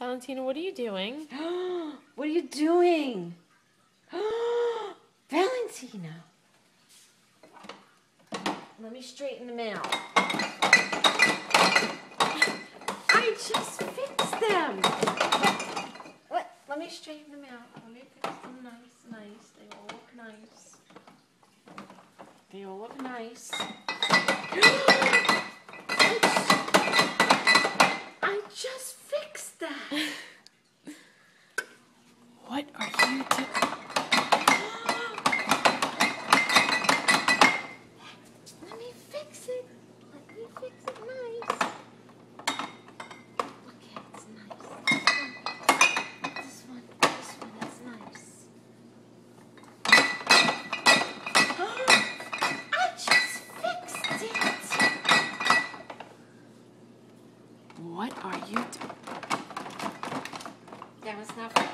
Valentina, what are you doing? What are you doing? Valentina. Let me straighten them out. I just fixed them. Let me straighten them out. Let me fix them nice. They all look nice. They all look nice. I just fixed that. What are you doing? Let me fix it. Let me fix it nice. Look, it's nice. This one, that's nice. I just fixed it. What are you doing? That was not fun.